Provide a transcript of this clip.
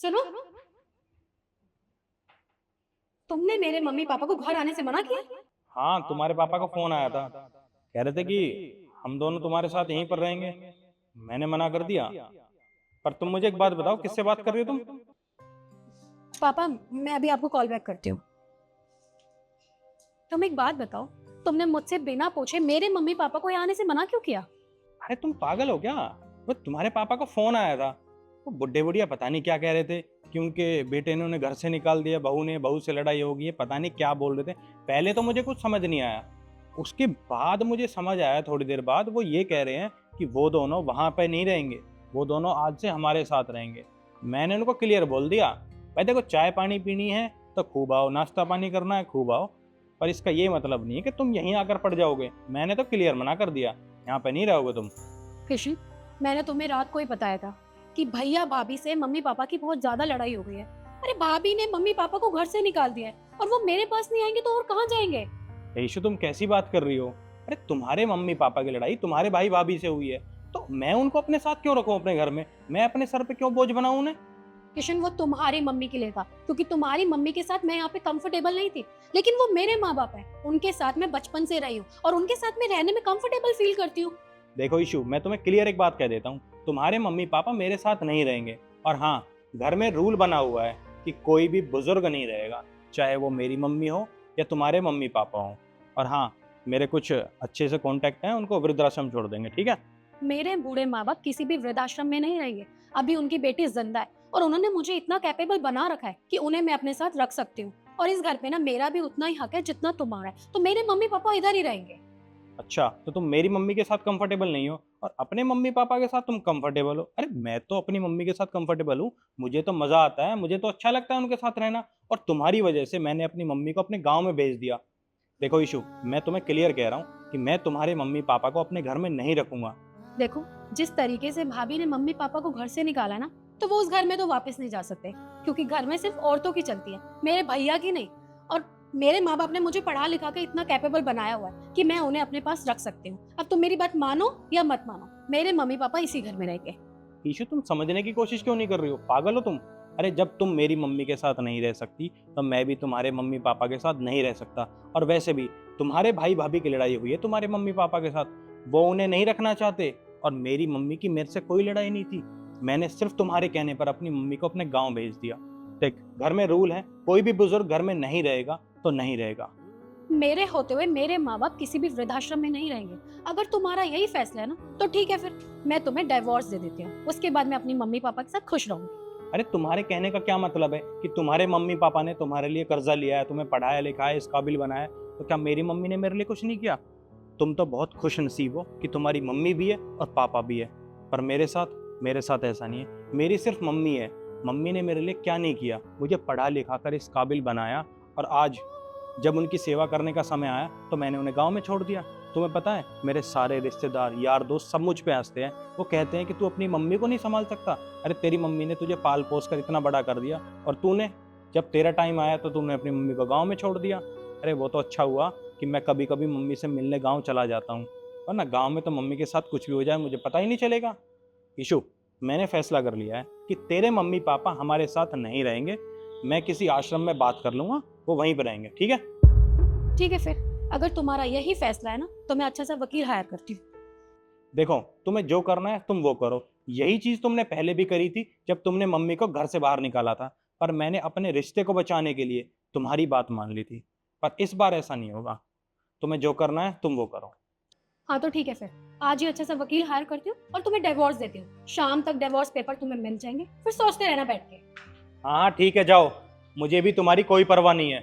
सुनो, तुमने मेरे मम्मी पापा को घर आने से मना किया? हाँ, तुम्हारे पापा का फोन आया था। कह रहे थे कि हम दोनों तुम्हारे साथ यहीं पर रहेंगे। मैंने मना कर दिया। पर तुम मुझे एक बात बताओ, किससे बात कर रही हो तुम? पापा, मैं अभी आपको कॉल बैक करती हूँ। तुम एक बात बताओ, तुमने मुझसे बिना पूछे मेरे मम्मी पापा को यहाँ आने से मना क्यों किया? अरे तुम पागल हो क्या? वो तुम्हारे पापा का फोन आया था। वो बुड्ढे बुढ़िया पता नहीं क्या कह रहे थे कि उनके बेटे ने उन्हें घर से निकाल दिया, बहू से लड़ाई हो गई है, पता नहीं क्या बोल रहे थे। पहले तो मुझे कुछ समझ नहीं आया। उसके बाद मुझे समझ आया, थोड़ी देर बाद वो ये कह रहे हैं कि वो दोनों वहां पे नहीं रहेंगे, वो दोनों आज से हमारे साथ रहेंगे। मैंने उनको क्लियर बोल दिया, भाई देखो चाय पानी पीनी है तो खूब आओ, नाश्ता पानी करना है खूब आओ, पर इसका ये मतलब नहीं है कि तुम यहीं आकर पड़ जाओगे। मैंने तो क्लियर मना कर दिया, यहाँ पे नहीं रहोगे तुम। कृष्ण, मैंने तुम्हें रात को ही बताया था कि भैया भाभी से मम्मी पापा की बहुत ज्यादा लड़ाई हो गई है। अरे भाभी ने मम्मी पापा को घर से निकाल दिया है और वो मेरे पास नहीं आएंगे तो और कहाँ जाएंगे? यीशु तुम कैसी बात कर रही हो? अरे तुम्हारे मम्मी पापा की लड़ाई तुम्हारे भाई भाभी से हुई है, तो मैं उनको अपने साथ क्यों रखूं अपने घर में? मैं अपने सर पे क्यों बोझ बनाऊं उन्हें? किशन, वो तुम्हारी मम्मी के लिए था क्योंकि तुम्हारी मम्मी के साथ मैं यहाँ पे कंफर्टेबल नहीं थी, लेकिन वो मेरे माँ बाप है, उनके साथ मैं बचपन से रही हूँ और उनके साथ में रहने में कंफर्टेबल फील करती हूँ। देखो यीशु, मैं तुम्हें क्लियर एक बात कह देता हूँ, तुम्हारे मम्मी पापा मेरे साथ नहीं रहेंगे। और हाँ, घर में रूल बना हुआ है कि कोई भी बुजुर्ग नहीं रहेगा, चाहे वो मेरी मम्मी हो या तुम्हारे मम्मी पापा हो। और हाँ, मेरे कुछ अच्छे से कॉन्टेक्ट हैं, उनको वृद्धाश्रम छोड़ देंगे, ठीक है? मेरे बूढ़े माँ बाप किसी भी वृद्धाश्रम में नहीं रहेंगे। अभी उनकी बेटी जिंदा है और उन्होंने मुझे इतना कैपेबल बना रखा है कि उन्हें मैं अपने साथ रख सकती हूँ। और इस घर पे ना मेरा भी उतना ही हक है जितना तुम्हारा है, तो मेरे मम्मी पापा इधर ही रहेंगे। अच्छा, तो तुम मेरी मम्मी के साथ कंफर्टेबल नहीं हो और अपने मम्मी पापा के साथ तुम कंफर्टेबल हो? अरे मैं तो अपनी मम्मी के साथ कंफर्टेबल हूँ, मुझे तो मजा आता है, मुझे तो अच्छा लगता है उनके साथ रहना। और तुम्हारी वजह से मैंने अपनी मम्मी को अपने गांव में भेज दिया। देखो इशू, मैं तुम्हें क्लियर कह रहा हूँ कि मैं तुम्हारे मम्मी पापा को अपने घर में नहीं रखूंगा। देखो, जिस तरीके से भाभी ने मम्मी पापा को घर से निकाला ना, तो वो उस घर में तो वापस नहीं जा सकते, क्योंकि घर में सिर्फ औरतों की चलती है, मेरे भैया की नहीं। और मेरे माँ बाप ने मुझे पढ़ा लिखा के इतना कैपेबल बनाया हुआ है कि मैं उन्हें अपने पास रख सकती हूँ। अब तुम मेरी बात मानो या मत मानो, मेरे मम्मी पापा इसी घर में रहेंगे। ईशू तुम समझने की कोशिश क्यों नहीं कर रही हो? पागल हो तुम? अरे जब तुम मेरी मम्मी के साथ नहीं रह सकती, तो मैं भी तुम्हारे मम्मी पापा के साथ नहीं रह सकता। और वैसे भी तुम्हारे भाई भाभी की लड़ाई हुई है तुम्हारे मम्मी पापा के साथ, वो उन्हें नहीं रखना चाहते। और मेरी मम्मी की मेरे से कोई लड़ाई नहीं थी, मैंने सिर्फ तुम्हारे कहने पर अपनी मम्मी को अपने गाँव भेज दिया। देख, घर में रूल है, कोई भी बुजुर्ग घर में नहीं रहेगा तो नहीं रहेगा। मेरे होते हुए मेरे माँ बाप किसी भी वृद्धाश्रम में नहीं रहेंगे। अगर तुम्हारा यही फैसला है ना, तो ठीक है, फिर मैं तुम्हें डिवोर्स दे देती हूँ। उसके बाद मैं अपनी मम्मी पापा के साथ खुश रहूंगी। अरे तुम्हारे कहने का क्या मतलब है कि तुम्हारे मम्मी पापा ने तुम्हारे लिए कर्जा लिया है, तुम्हें पढ़ाया लिखाया, इस काबिल बनाया है, तो क्या मेरी मम्मी ने मेरे लिए कुछ नहीं किया? तुम तो बहुत खुश नसीब हो कि तुम्हारी मम्मी भी है और पापा भी है, पर मेरे साथ ऐसा नहीं है। मेरी सिर्फ मम्मी है। मम्मी ने मेरे लिए क्या नहीं किया, मुझे पढ़ा लिखा कर इस काबिल बनाया, और आज जब उनकी सेवा करने का समय आया तो मैंने उन्हें गांव में छोड़ दिया। तुम्हें पता है, मेरे सारे रिश्तेदार यार दोस्त सब मुझ पे हंसते हैं। वो कहते हैं कि तू अपनी मम्मी को नहीं संभाल सकता। अरे तेरी मम्मी ने तुझे पाल पोस कर इतना बड़ा कर दिया, और तूने, जब तेरा टाइम आया तो तूने अपनी मम्मी को गांव में छोड़ दिया। अरे वो तो अच्छा हुआ कि मैं कभी कभी मम्मी से मिलने गांव चला जाता हूँ, वरना गांव में तो मम्मी के साथ कुछ भी हो जाए मुझे पता ही नहीं चलेगा। ईशु, मैंने फैसला कर लिया है कि तेरे मम्मी पापा हमारे साथ नहीं रहेंगे। मैं किसी आश्रम में बात कर लूंगा, वो वहीं पर रहेंगे, ठीक है? ठीक है, फिर अगर तुम्हारा यही फैसला है ना, तो मैं अच्छा सा वकील हायर करती हूँ। देखो, तुम्हें जो करना है तुम वो करो। यही चीज तुमने पहले भी करी थी जब तुमने मम्मी को घर से बाहर निकाला था, पर मैंने अपने रिश्ते को बचाने के लिए तुम्हारी बात मान ली थी। पर इस बार ऐसा नहीं होगा। तुम्हें जो करना है तुम वो करो। हाँ तो ठीक है, फिर आज ही अच्छा सा वकील हायर करती हूँ और तुम्हें डिवोर्स देती हूँ। शाम तक डिवोर्स पेपर तुम्हें मिल जाएंगे, फिर सोचते रहना बैठ के। हाँ हाँ ठीक है, जाओ, मुझे भी तुम्हारी कोई परवाह नहीं है।